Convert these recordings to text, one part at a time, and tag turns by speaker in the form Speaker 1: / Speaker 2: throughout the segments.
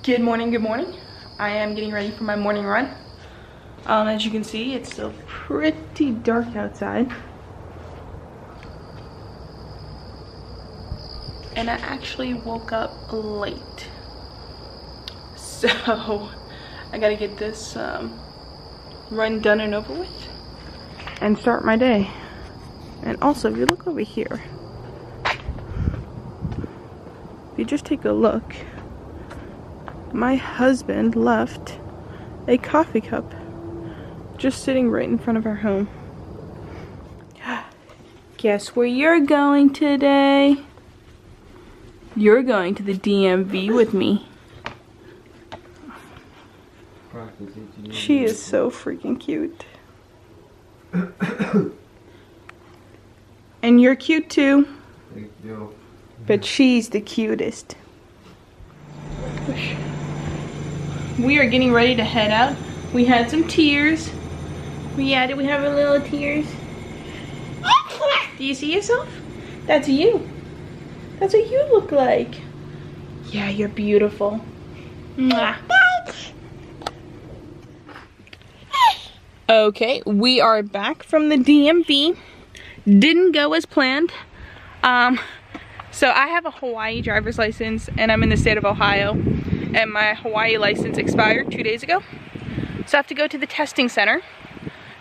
Speaker 1: Good morning, good morning. I am getting ready for my morning run. As you can see, it's still pretty dark outside. And I actually woke up late. So I gotta get this run done and over with and start my day. And also, if you look over here, if you just take a look, my husband left a coffee cup just sitting right in front of our home. Guess where you're going today? You're going to the DMV with me. She is so freaking cute. And you're cute too.
Speaker 2: Thank you.
Speaker 1: But she's the cutest. We are getting ready to head out. We had some tears. Did we have a little tears? Do you see yourself? That's you. That's what you look like. Yeah, you're beautiful. Mwah. Okay, we are back from the DMV. Didn't go as planned. So I have a Hawaii driver's license and I'm in the state of Ohio. And my Hawaii license expired 2 days ago. So I have to go to the testing center.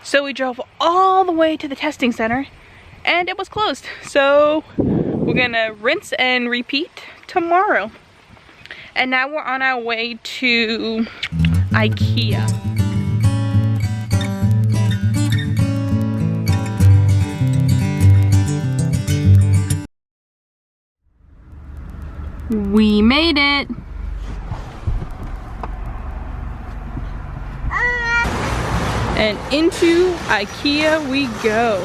Speaker 1: So we drove all the way to the testing center and it was closed. So we're gonna rinse and repeat tomorrow. And now we're on our way to IKEA. We made it. And into IKEA we go.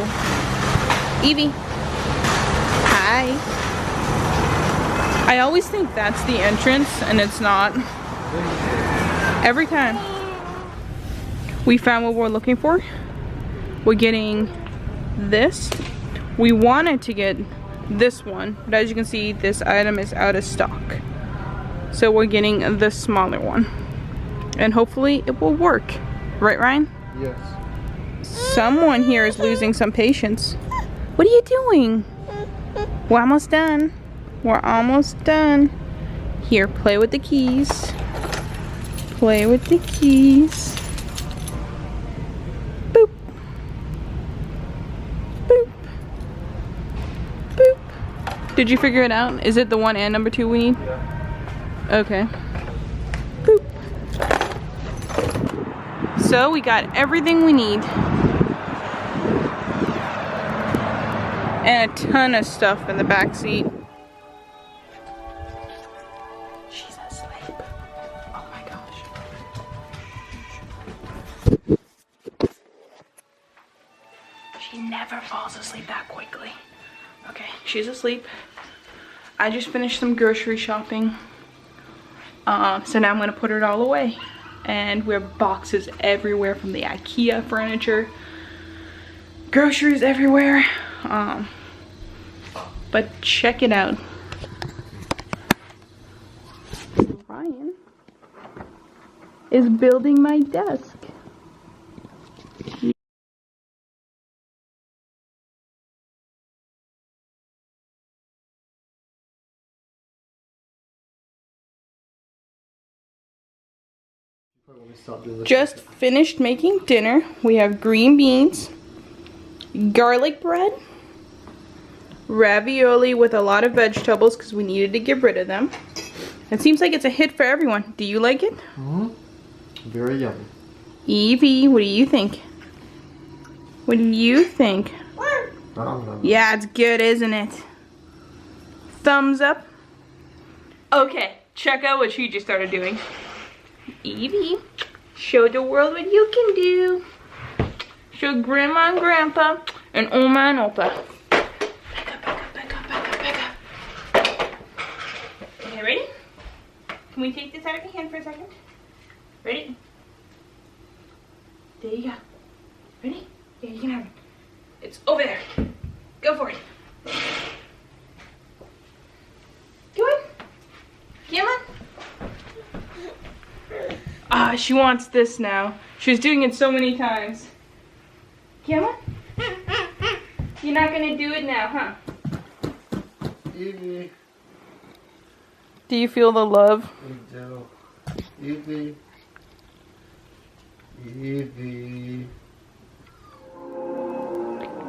Speaker 1: Evie. Hi. I always think that's the entrance and it's not. Every time. We found what we're looking for. We're getting this. We wanted to get this one, but as you can see, this item is out of stock. So we're getting the smaller one. And hopefully it will work. Right, Ryan?
Speaker 2: Yes.
Speaker 1: Someone here is losing some patience. What are you doing? We're almost done. We're almost done. Here, play with the keys. Play with the keys. Boop. Boop. Boop. Did you figure it out? Is it the 1 and number 2 we need?
Speaker 2: Yeah.
Speaker 1: Okay. Boop. So we got everything we need. And a ton of stuff in the back seat. She's asleep. Oh my gosh. She never falls asleep that quickly. Okay, she's asleep. I just finished some grocery shopping. So now I'm gonna put it all away. And we have boxes everywhere from the IKEA furniture. Groceries everywhere. But check it out. Ryan is building my desk. Just finished making dinner. We have green beans, garlic bread, ravioli with a lot of vegetables because we needed to get rid of them. It seems like it's a hit for everyone. Do you like it?
Speaker 2: Mm-hmm. Very yummy.
Speaker 1: Evie, what do you think? What do you think?
Speaker 2: Oh,
Speaker 1: Yeah, it's good, isn't it? Thumbs up. Okay, check out what she just started doing. Evie, show the world what you can do. Show Grandma and Grandpa and Oma and Opa. Back up. Okay, ready? Can we take this out of your hand for a second? Ready? There you go. Ready? Yeah, you can have it. It's over there. Go for it. Go on. Come on. She wants this now. She was doing it so many times. Gamma? You're not gonna do it now, huh?
Speaker 2: Evie.
Speaker 1: Do you feel the love?
Speaker 2: Evie. Evie.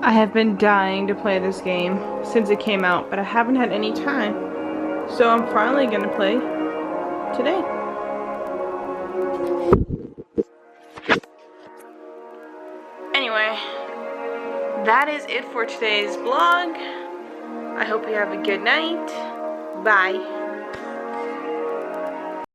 Speaker 1: I have been dying to play this game since it came out, but I haven't had any time. So I'm finally gonna play today. Anyway, that is it for today's vlog. I hope you have a good night. Bye.